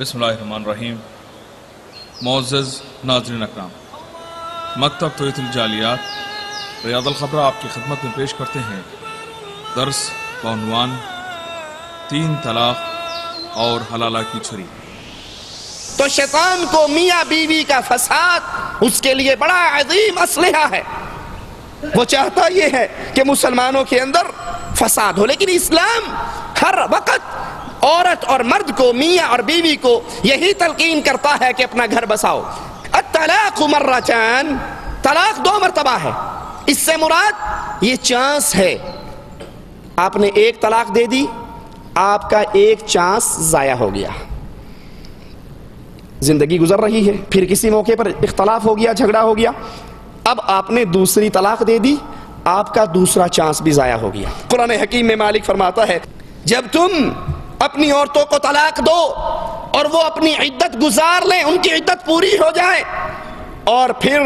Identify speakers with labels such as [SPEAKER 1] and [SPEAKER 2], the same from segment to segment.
[SPEAKER 1] بسم اللہ الرحمن الرحیم۔ معزز ناظرین اکرام، مکتب توحید الجالیات ریاض الخبرہ آپ کی خدمت میں پیش کرتے ہیں درس بعنوان 3 طلاق اور حلالہ کی چھری۔
[SPEAKER 2] تو شیطان کو میاں بیوی کا فساد اس کے لیے بڑا عظیم اسلحہ ہے۔ وہ چاہتا یہ ہے کہ مسلمانوں کے اندر فساد ہو، لیکن اسلام ہر وقت عورت اور مرد کو، میاں اور بیوی کو یہی تلقین کرتا ہے کہ اپنا گھر بساؤ۔ الطلاق مرتان، طلاق 2 مرتبہ ہے۔ اس سے مراد یہ چانس ہے، آپ نے 1 طلاق دے دی، آپ کا 1 چانس ضائع ہو گیا۔ زندگی گزر رہی ہے، پھر کسی موقع پر اختلاف ہو گیا، جھگڑا ہو گیا، اب آپ نے دوسری طلاق دے دی، آپ کا دوسرا چانس بھی ضائع ہو گیا۔ قرآن حکیم میں مالک فرماتا ہے جب تم اپنی عورتوں کو طلاق دو اور وہ اپنی عدت گزار لیں، ان کی عدت پوری ہو جائے، اور پھر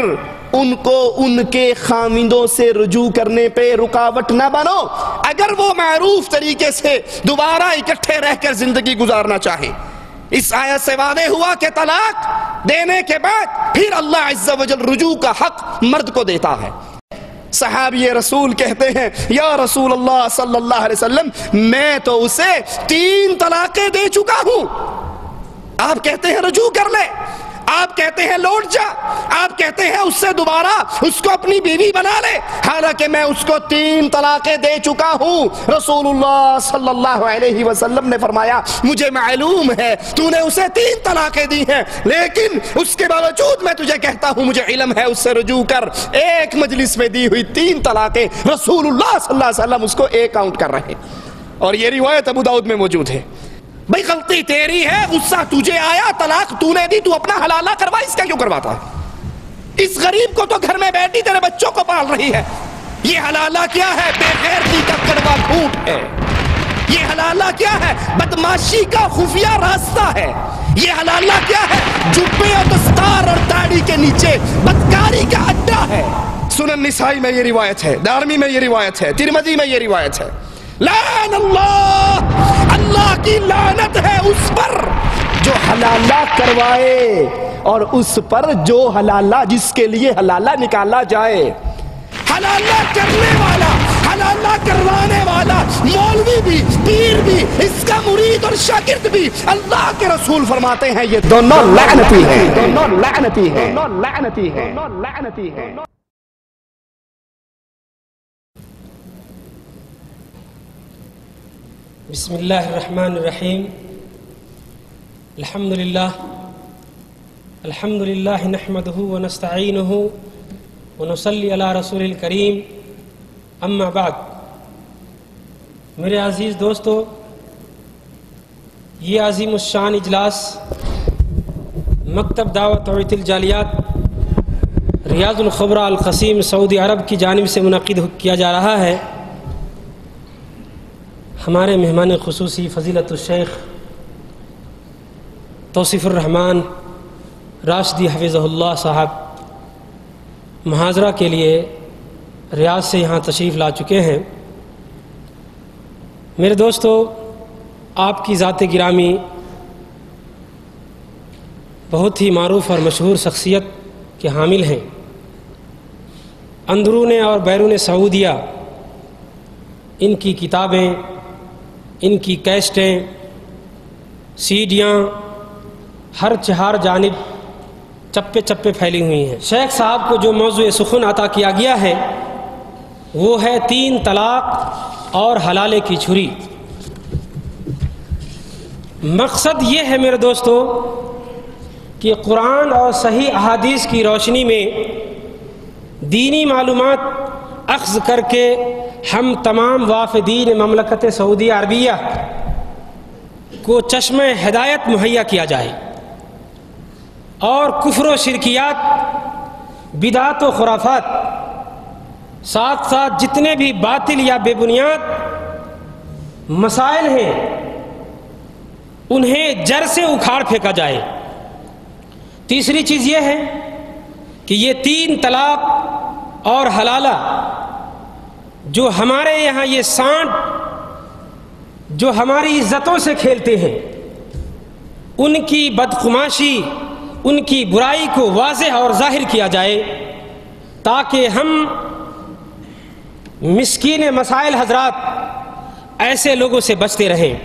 [SPEAKER 2] ان کو ان کے خاوندوں سے رجوع کرنے پہ رکاوٹ نہ بنو، اگر وہ معروف طریقے سے دوبارہ اکٹھے رہ کر زندگی گزارنا چاہیں۔ اس آیت سے واضح ہوا کہ طلاق دینے کے بعد پھر اللہ عز و جل رجوع کا حق مرد کو دیتا ہے۔ صحابی رسول کہتے ہیں یا رسول اللہ صلی اللہ علیہ وسلم، میں تو اسے 3 طلاقیں دے چکا ہوں۔ آپ کہتے ہیں رجوع کر لے، آپ کہتے ہیں لوٹ جا، آپ کہتے ہیں اس سے دوبارہ اس کو اپنی بیوی بنا لے، حالانکہ میں اس کو 3 طلاقیں دے چکا ہوں۔ رسول اللہ صلی اللہ علیہ وسلم نے فرمایا مجھے معلوم ہے تو نے اسے 3 طلاقیں دی ہیں، لیکن اس کے باوجود میں تجھے کہتا ہوں مجھے علم ہے، اس سے رجوع کر۔ ایک مجلس میں دی ہوئی 3 طلاقیں رسول اللہ صلی اللہ علیہ وسلم اس کو 1 کاؤنٹ کر رہے ہیں، اور یہ روایت ابو داؤد میں موجود ہے۔ بھئی غلطی تیری ہے، غصہ تجھے آیا، طلاق تو نے دی، تو اپنا حلالہ کروا، اس کا کیوں کرواتا ہے؟ اس غریب کو تو گھر میں بیٹھی تیرے بچوں کو پال رہی ہے، یہ حلالہ کیا ہے؟ بے غیرتی کا کڑوا جھوٹ ہے۔ یہ حلالہ کیا ہے؟ بدماشی کا خفیہ راستہ ہے۔ یہ حلالہ کیا ہے؟ جبے اور دستار اور داڑھی کے نیچے بدکاری کا اڈا ہے۔ سنن نسائی میں یہ روایت ہے، دارمی میں یہ روایت ہے، ترمذی میں یہ روایت ہے۔ لعن اللہ، اللہ کی لعنت ہے اس پر جو حلالہ کروائے اور اس پر جو حلالہ، جس کے لیے حلالہ نکالا جائے۔ حلالہ کرنے والا، حلالہ کروانے والا، مولوی بھی، پیر بھی، اس کا مرید اور شاگرد بھی، اللہ کے رسول فرماتے ہیں یہ دونوں لعنتی ہیں، دونوں لعنتی ہیں، دونوں لعنتی ہیں، دونوں لعنتی ہیں۔
[SPEAKER 3] بسم اللہ الرحمن الرحیم۔ الحمدللہ نحمدہ ونستعینہ ونصلی علی رسول الکریم، اما بعد۔ میرے عزیز دوستو، یہ عظیم الشان اجلاس مکتب دعوت توحید الجالیات ریاض الخبرہ القصیم سعودی عرب کی جانب سے منعقد کیا جا رہا ہے۔ ہمارے مہمان خصوصی فضیلت الشیخ توصیف الرحمن راشدی حفظہ اللہ صاحب محاضرہ کے لیے ریاض سے یہاں تشریف لا چکے ہیں۔ میرے دوستو، آپ کی ذات گرامی بہت ہی معروف اور مشہور شخصیت کے حامل ہیں۔ اندرون اور بیرون سعودیہ ان کی کتابیں، ان کی کیسٹیں، سیڈیاں ہر 4 جانب چپے چپے پھیلی ہوئی ہیں۔ شیخ صاحب کو جو موضوع سخن عطا کیا گیا ہے وہ ہے 3 طلاق اور حلالے کی چھری۔ مقصد یہ ہے میرے دوستو کہ قرآن اور صحیح احادیث کی روشنی میں دینی معلومات اخذ کر کے ہم تمام وافدین مملکت سعودی عربیہ کو چشمہ ہدایت مہیا کیا جائے، اور کفر و شرکیات، بدعات و خرافات، ساتھ ساتھ جتنے بھی باطل یا بے بنیاد مسائل ہیں انہیں جڑ سے اکھاڑ پھینکا جائے۔ تیسری چیز یہ ہے کہ یہ 3 طلاق اور حلالہ جو ہمارے یہاں یہ سانٹ جو ہماری عزتوں سے کھیلتے ہیں، ان کی بدخماشی، ان کی برائی کو واضح اور ظاہر کیا جائے تاکہ ہم مسکین مسائل حضرات ایسے لوگوں سے بچتے رہیں۔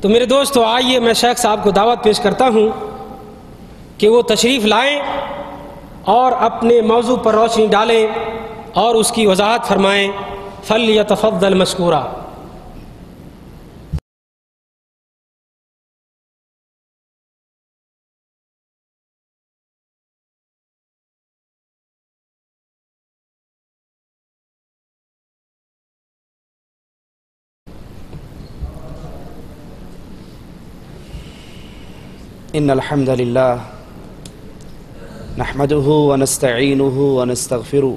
[SPEAKER 3] تو میرے دوستو آئیے میں شیخ صاحب کو دعوت پیش کرتا ہوں کہ وہ تشریف لائیں اور اپنے موضوع پر روشنی ڈالیں اور اس کی وضاحت فرمائیں۔ فلیتفضل مشکورا۔
[SPEAKER 2] ان الحمد للہ نحمده ونستعینه ونستغفره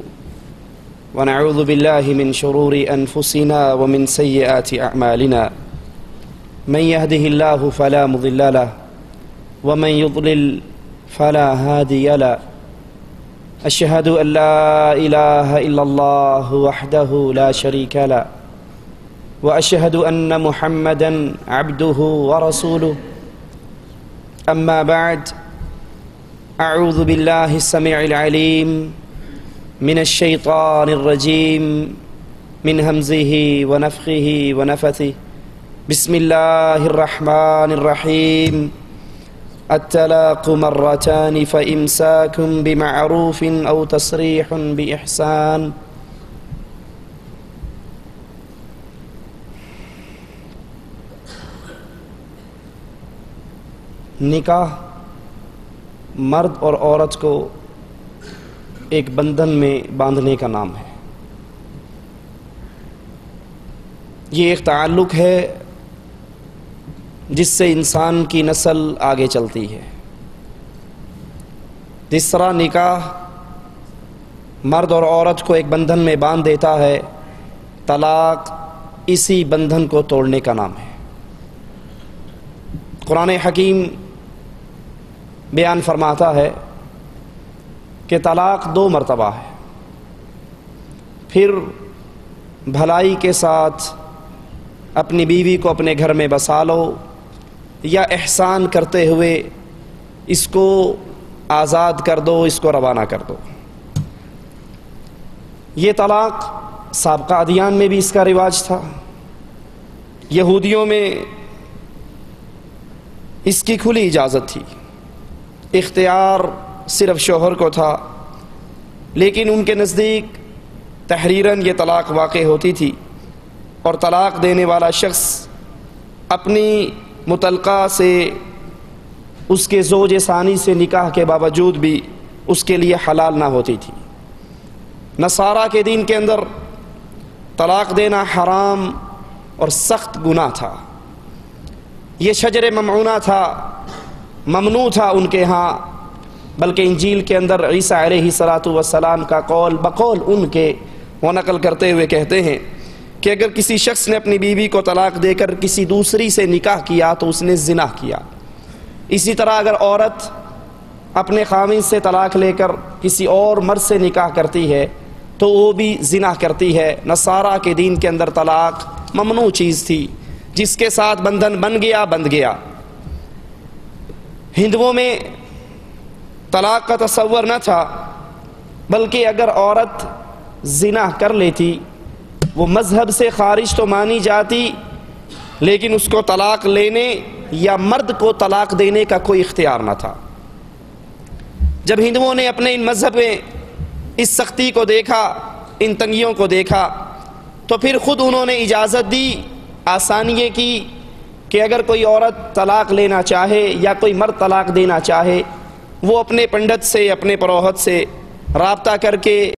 [SPEAKER 2] ونعوذ باللہ من شرور انفسنا ومن سیئات اعمالنا من يهده الله فلا مضل له ومن يضلل فلا هادي له اشهد ان لا اله الا الله وحده لا شريك له واشهد ان محمدا عبده ورسوله اما بعد اعوذ باللہ السمیع العلیم من الشیطان الرجیم من ہمزہ ونفخہ ونفثہ بسم اللہ الرحمن الرحیم الطلاق مرتان فامساک بمعروف او تسریح باحسان۔ نکاح مرد اور عورت کو ایک بندھن میں باندھنے کا نام ہے۔ یہ ایک تعلق ہے جس سے انسان کی نسل آگے چلتی ہے۔ جس طرح نکاح مرد اور عورت کو ایک بندھن میں باندھ دیتا ہے، طلاق اسی بندھن کو توڑنے کا نام ہے۔ قرآن حکیم بیان فرماتا ہے کہ طلاق 2 مرتبہ ہے، پھر بھلائی کے ساتھ اپنی بیوی کو اپنے گھر میں بسا لو یا احسان کرتے ہوئے اس کو آزاد کر دو، اس کو روانہ کر دو۔ یہ طلاق سابقہ ادیان میں بھی اس کا رواج تھا۔ یہودیوں میں اس کی کھلی اجازت تھی، اختیار صرف شوہر کو تھا، لیکن ان کے نزدیک تحریراً یہ طلاق واقع ہوتی تھی اور طلاق دینے والا شخص اپنی مطلقہ سے، اس کے زوج ثانی سے نکاح کے باوجود بھی اس کے لیے حلال نہ ہوتی تھی۔ نصارہ کے دین کے اندر طلاق دینا حرام اور سخت گناہ تھا۔ یہ شجر ممنوع تھا، ممنوع تھا ان کے ہاں، بلکہ انجیل کے اندر عیسیٰ علیہ السلام کا قول بقول ان کے وہ نقل کرتے ہوئے کہتے ہیں کہ اگر کسی شخص نے اپنی بیوی کو طلاق دے کر کسی دوسری سے نکاح کیا تو اس نے زنا کیا۔ اسی طرح اگر عورت اپنے خاوند سے طلاق لے کر کسی اور مرد سے نکاح کرتی ہے تو وہ بھی زنا کرتی ہے۔ نصارہ کے دین کے اندر طلاق ممنوع چیز تھی، جس کے ساتھ بندھن بن گیا بندھ گیا۔ ہندوؤں میں طلاق کا تصور نہ تھا، بلکہ اگر عورت زنا کر لیتی وہ مذہب سے خارج تو مانی جاتی، لیکن اس کو طلاق لینے یا مرد کو طلاق دینے کا کوئی اختیار نہ تھا۔ جب ہندوؤں نے اپنے ان مذہب میں اس سختی کو دیکھا، ان تنگیوں کو دیکھا، تو پھر خود انہوں نے اجازت دی، آسانیے کی کہ اگر کوئی عورت طلاق لینا چاہے یا کوئی مرد طلاق دینا چاہے، وہ اپنے پنڈت سے، اپنے پروہت سے رابطہ کر کے